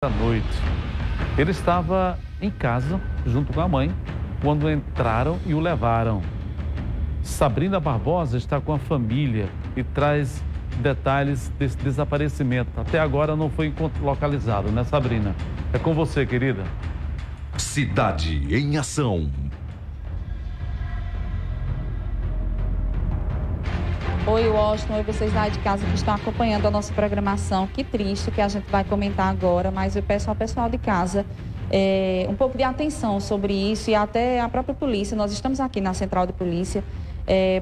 Da noite. Ele estava em casa, junto com a mãe, quando entraram e o levaram. Sabrina Barbosa está com a família e traz detalhes desse desaparecimento. Até agora não foi localizado, né, Sabrina? É com você, querida. Cidade em Ação. Oi, Washington. Oi, vocês lá de casa que estão acompanhando a nossa programação. Que triste que a gente vai comentar agora, mas eu peço ao pessoal de casa um pouco de atenção sobre isso e até a própria polícia. Nós estamos aqui na Central de Polícia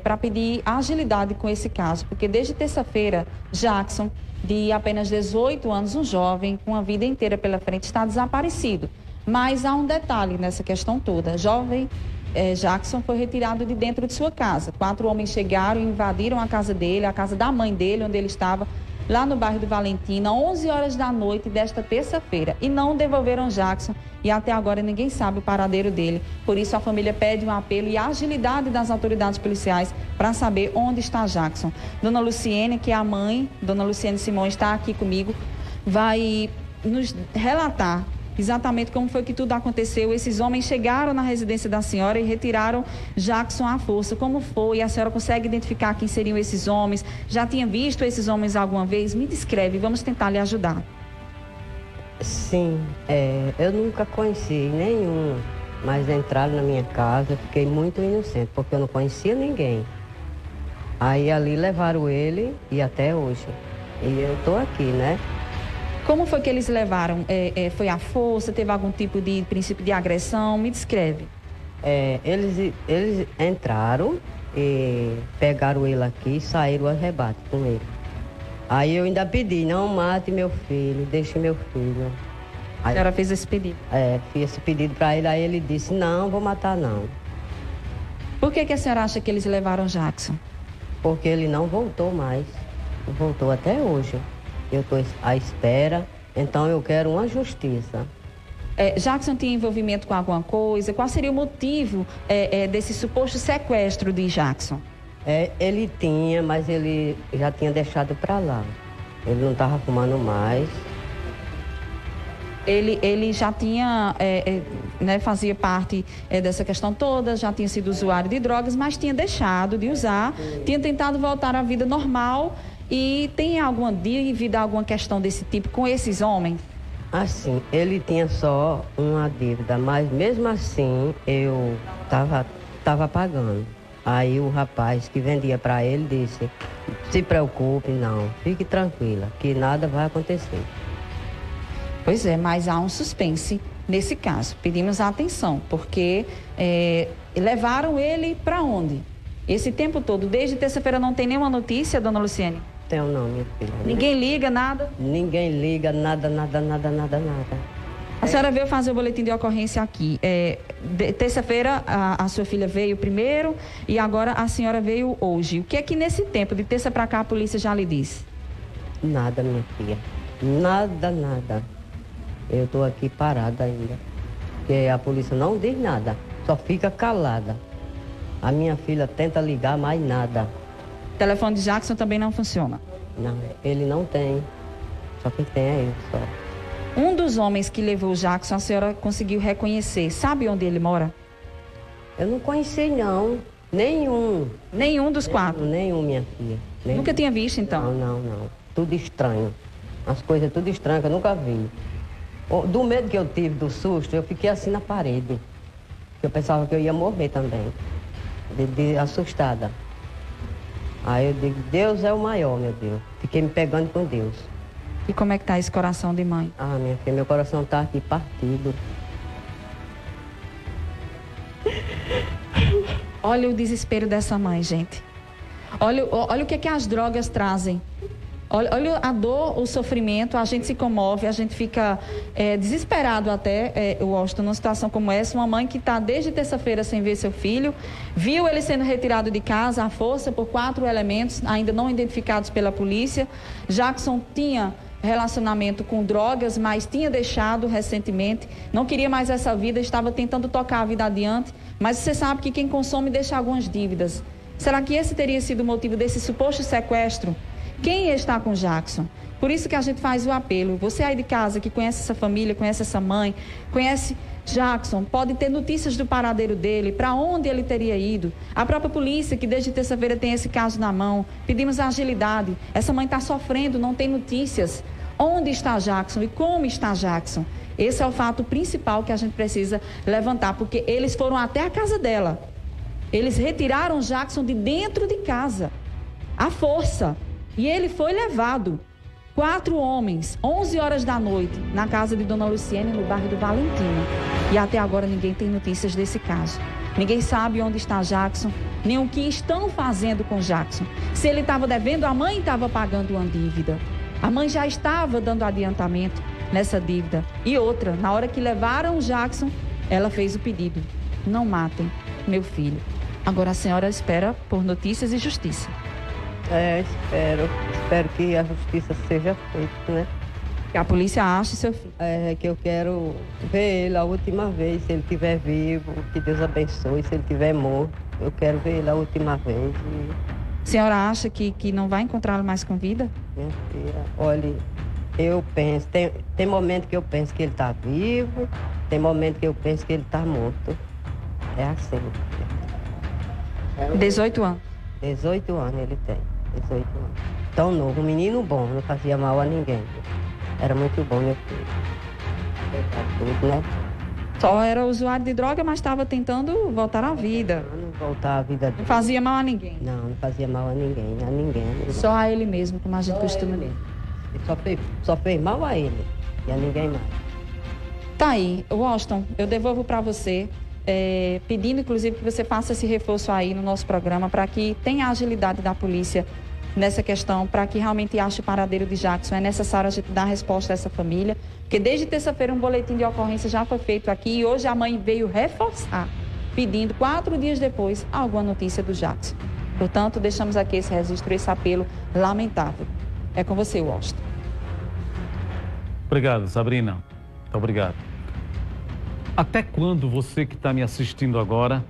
para pedir agilidade com esse caso, porque desde terça-feira, Jackson, de apenas 18 anos, um jovem com a vida inteira pela frente, está desaparecido. Mas há um detalhe nessa questão toda. Jackson foi retirado de dentro de sua casa. 4 homens chegaram e invadiram a casa dele, a casa da mãe dele, onde ele estava, lá no bairro do Valentina, 11 horas da noite desta terça-feira. E não devolveram Jackson e até agora ninguém sabe o paradeiro dele. Por isso a família pede um apelo e a agilidade das autoridades policiais para saber onde está Jackson. Dona Luciene, que é a mãe, Dona Luciene Simões, está aqui comigo, vai nos relatar exatamente como foi que tudo aconteceu. Esses homens chegaram na residência da senhora e retiraram Jackson à força. Como foi? A senhora consegue identificar quem seriam esses homens? Já tinha visto esses homens alguma vez? Me descreve, vamos tentar lhe ajudar. Sim, eu nunca conheci nenhum, mas entraram na minha casa, fiquei muito inocente, porque eu não conhecia ninguém. Aí ali levaram ele e até hoje. E eu estou aqui, né? Como foi que eles levaram? Foi à força? Teve algum tipo de princípio de agressão? Me descreve. Eles entraram e pegaram ele aqui e saíram ao rebate com ele. Aí eu ainda pedi, não mate meu filho, deixe meu filho. Aí, a senhora fez esse pedido? Fiz esse pedido para ele, aí ele disse, não, vou matar não. Por que a senhora acha que eles levaram Jackson? Porque ele não voltou mais, voltou até hoje. Eu estou à espera, então eu quero uma justiça. Jackson tinha envolvimento com alguma coisa? Qual seria o motivo desse suposto sequestro de Jackson? Ele tinha, mas ele já tinha deixado para lá. Ele não estava fumando mais. Ele já tinha, fazia parte dessa questão toda, já tinha sido usuário de drogas, mas tinha deixado de usar, tinha tentado voltar à vida normal. E tem alguma dívida, alguma questão desse tipo com esses homens? Assim, ele tinha só uma dívida, mas mesmo assim eu tava pagando. Aí o rapaz que vendia para ele disse, se preocupe não, fique tranquila, que nada vai acontecer. Pois é, mas há um suspense nesse caso. Pedimos atenção, porque levaram ele para onde? Esse tempo todo, desde terça-feira não tem nenhuma notícia, dona Luciene? Tenho não, minha filha. Ninguém liga, nada? Ninguém liga, nada. A senhora veio fazer o boletim de ocorrência aqui. Terça-feira a sua filha veio primeiro e agora a senhora veio hoje. O que é que nesse tempo, de terça para cá, a polícia já lhe disse? Nada, minha filha. Nada. Eu estou aqui parada ainda. Porque a polícia não diz nada, só fica calada. A minha filha tenta ligar, mas nada. O telefone de Jackson também não funciona? Não, ele não tem. Só quem tem é eu, só. Um dos homens que levou o Jackson, a senhora conseguiu reconhecer. Sabe onde ele mora? Eu não conheci, não. Nenhum. Nenhum dos 4? Nenhum, minha filha. Nenhum. Nunca tinha visto, então? Não. Tudo estranho. As coisas tudo estranhas que eu nunca vi. Do medo que eu tive, do susto, eu fiquei assim na parede. Eu pensava que eu ia morrer também. De assustada. Aí eu digo, Deus é o maior, meu Deus. Fiquei me pegando com Deus. E como é que tá esse coração de mãe? Ah, minha filha, meu coração tá aqui partido. Olha o desespero dessa mãe, gente. Olha o que as drogas trazem. Olha a dor, o sofrimento, a gente se comove, a gente fica desesperado até, Washington, numa situação como essa. Uma mãe que está desde terça-feira sem ver seu filho, viu ele sendo retirado de casa à força por 4 elementos, ainda não identificados pela polícia. Jackson tinha relacionamento com drogas, mas tinha deixado recentemente, não queria mais essa vida, estava tentando tocar a vida adiante, mas você sabe que quem consome deixa algumas dívidas. Será que esse teria sido o motivo desse suposto sequestro? Quem está com Jackson? Por isso que a gente faz o apelo. Você aí de casa que conhece essa família, conhece essa mãe, conhece Jackson, pode ter notícias do paradeiro dele, para onde ele teria ido. A própria polícia, que desde terça-feira tem esse caso na mão, pedimos agilidade. Essa mãe está sofrendo, não tem notícias. Onde está Jackson e como está Jackson? Esse é o fato principal que a gente precisa levantar, porque eles foram até a casa dela. Eles retiraram Jackson de dentro de casa, à força, e ele foi levado. 4 homens, 11 horas da noite, na casa de Dona Luciene, no bairro do Valentina. E até agora ninguém tem notícias desse caso. Ninguém sabe onde está Jackson, nem o que estão fazendo com Jackson. Se ele estava devendo, a mãe estava pagando uma dívida. A mãe já estava dando adiantamento nessa dívida. E outra, na hora que levaram Jackson, ela fez o pedido: não matem meu filho. Agora a senhora espera por notícias e justiça. Espero que a justiça seja feita, né? Que a polícia ache seu filho. Que eu quero ver ele a última vez, se ele estiver vivo, que Deus abençoe. Se ele estiver morto, eu quero ver ele a última vez. A senhora acha que não vai encontrá-lo mais com vida? Minha filha, olha, eu penso, tem momento que eu penso que ele está vivo, tem momento que eu penso que ele está morto. É assim. 18 anos. 18 anos ele tem. 18 anos. Tão novo, um menino bom, não fazia mal a ninguém. Era muito bom, meu filho. Tudo, né? Só era usuário de droga, mas estava tentando voltar à vida. Não voltar à vida dele. Não fazia mal a ninguém. Não fazia mal a ninguém, a ninguém. Só a ele mesmo, como a gente costuma dizer. Ele só fez mal a ele e a ninguém mais. Tá aí, Washington, eu devolvo para você, pedindo inclusive que você faça esse reforço aí no nosso programa para que tenha a agilidade da polícia nessa questão, para que realmente ache o paradeiro de Jackson. É necessário a gente dar resposta a essa família, porque desde terça-feira um boletim de ocorrência já foi feito aqui e hoje a mãe veio reforçar, pedindo 4 dias depois alguma notícia do Jackson. Portanto, deixamos aqui esse registro, esse apelo lamentável. É com você, Washington. Obrigado, Sabrina. Muito obrigado. Até quando você que está me assistindo agora,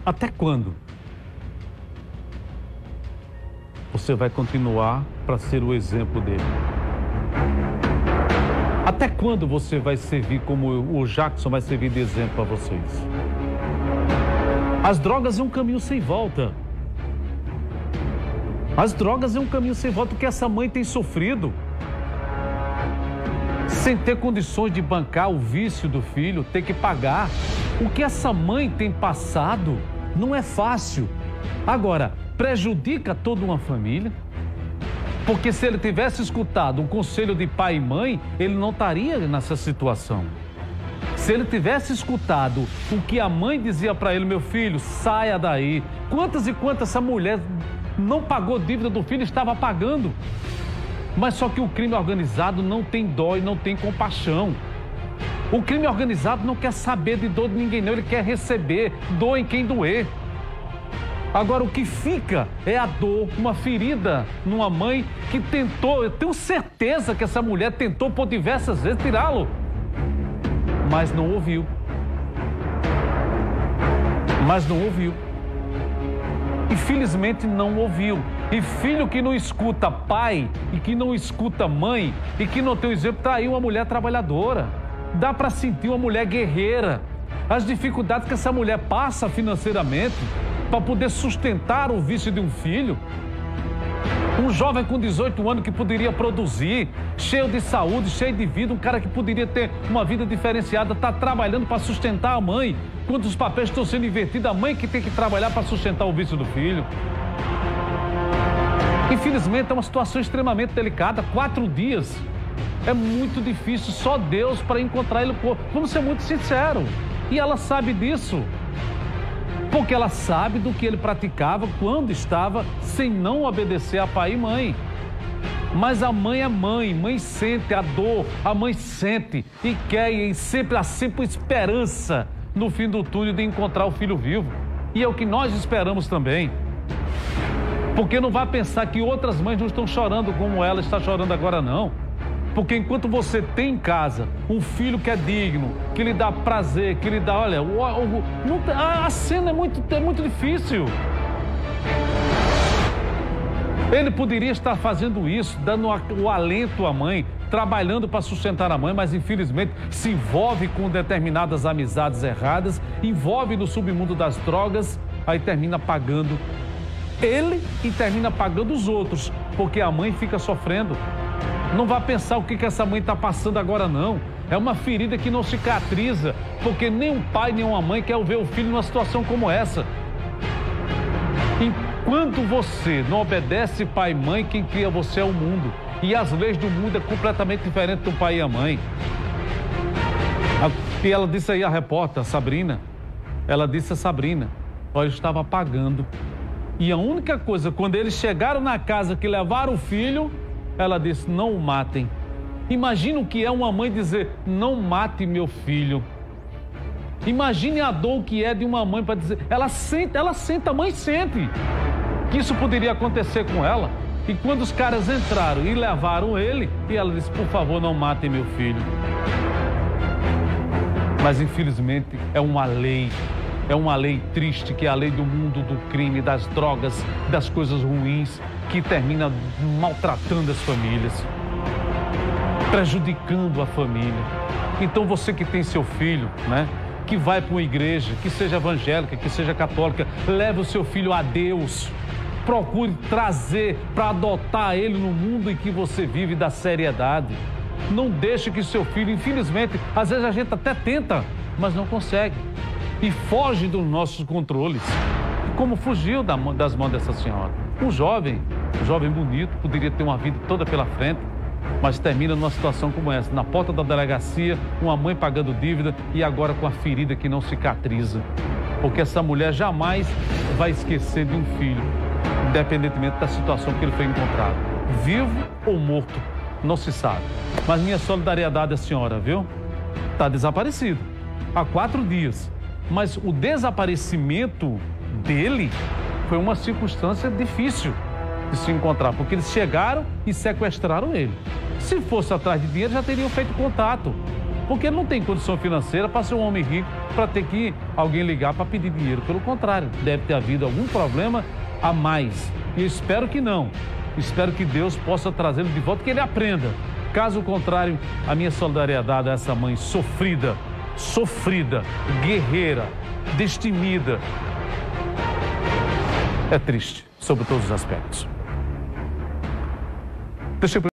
até quando você vai continuar para ser o exemplo dele? Até quando você vai servir como o Jackson vai servir de exemplo a vocês? As drogas é um caminho sem volta. As drogas é um caminho sem volta que essa mãe tem sofrido. Sem ter condições de bancar o vício do filho, ter que pagar. O que essa mãe tem passado não é fácil. Agora, prejudica toda uma família. Porque se ele tivesse escutado um conselho de pai e mãe, ele não estaria nessa situação. Se ele tivesse escutado o que a mãe dizia para ele: meu filho, saia daí. Quantas e quantas essa mulher não pagou dívida do filho, estava pagando. Mas só que o crime organizado não tem dó e não tem compaixão. O crime organizado não quer saber de dor de ninguém, não. Ele quer receber, doa em quem doer. Agora, o que fica é a dor, uma ferida numa mãe que tentou, eu tenho certeza que essa mulher tentou por diversas vezes tirá-lo, mas não ouviu. Mas não ouviu. Infelizmente não ouviu. E filho que não escuta pai e que não escuta mãe e que não tem o exemplo, tá aí uma mulher trabalhadora. Dá para sentir uma mulher guerreira. As dificuldades que essa mulher passa financeiramente para poder sustentar o vício de um filho. Um jovem com 18 anos que poderia produzir, cheio de saúde, cheio de vida, um cara que poderia ter uma vida diferenciada, está trabalhando para sustentar a mãe. Quando os papéis estão sendo invertidos, a mãe que tem que trabalhar para sustentar o vício do filho. Infelizmente, é uma situação extremamente delicada. 4 dias é muito difícil, só Deus para encontrar ele. Vamos ser muito sinceros. E ela sabe disso. Porque ela sabe do que ele praticava quando estava sem não obedecer a pai e mãe. Mas a mãe é mãe, mãe sente a dor, a mãe sente e quer, e sempre há sempre esperança no fim do túnel de encontrar o filho vivo. E é o que nós esperamos também. Porque não vai pensar que outras mães não estão chorando como ela está chorando agora, não. Porque enquanto você tem em casa um filho que é digno, que lhe dá prazer, que lhe dá, olha, a cena é muito difícil. Ele poderia estar fazendo isso, dando o alento à mãe, trabalhando para sustentar a mãe, mas infelizmente se envolve com determinadas amizades erradas, envolve no submundo das drogas, aí termina pagando ele e termina pagando os outros, porque a mãe fica sofrendo. Não vá pensar o que essa mãe está passando agora, não. É uma ferida que não cicatriza, porque nem um pai nem uma mãe quer ver o filho numa situação como essa. Enquanto você não obedece pai e mãe, quem cria você é o mundo. E as leis do mundo é completamente diferente do pai e a mãe. E ela disse aí, a repórter, a Sabrina, ela disse a Sabrina, olha, eu estava pagando. E a única coisa, quando eles chegaram na casa que levaram o filho, ela disse, não o matem. Imagina o que é uma mãe dizer, não mate meu filho. Imagine a dor que é de uma mãe para dizer, ela sente, a mãe sente que isso poderia acontecer com ela. E quando os caras entraram e levaram ele, e ela disse, por favor, não matem meu filho. Mas infelizmente é uma lei triste, que é a lei do mundo do crime, das drogas, das coisas ruins, que termina maltratando as famílias, prejudicando a família. Então você que tem seu filho, né, que vai para uma igreja, que seja evangélica, que seja católica, leve o seu filho a Deus. Procure trazer para adotar ele no mundo em que você vive da seriedade. Não deixe que seu filho, infelizmente, às vezes a gente até tenta, mas não consegue. E foge dos nossos controles. Como fugiu das mãos dessa senhora. Um jovem bonito, poderia ter uma vida toda pela frente, mas termina numa situação como essa, na porta da delegacia, uma mãe pagando dívida e agora com a ferida que não cicatriza. Porque essa mulher jamais vai esquecer de um filho, independentemente da situação que ele foi encontrado. Vivo ou morto, não se sabe. Mas minha solidariedade à senhora, viu? Está desaparecido há 4 dias. Mas o desaparecimento dele foi uma circunstância difícil de se encontrar, porque eles chegaram e sequestraram ele. Se fosse atrás de dinheiro, já teriam feito contato, porque ele não tem condição financeira para ser um homem rico, para ter que alguém ligar para pedir dinheiro. Pelo contrário, deve ter havido algum problema a mais. E eu espero que não. Espero que Deus possa trazê-lo de volta, que ele aprenda. Caso contrário, a minha solidariedade a essa mãe sofrida, guerreira, destemida. É triste, sobre todos os aspectos. Deixa eu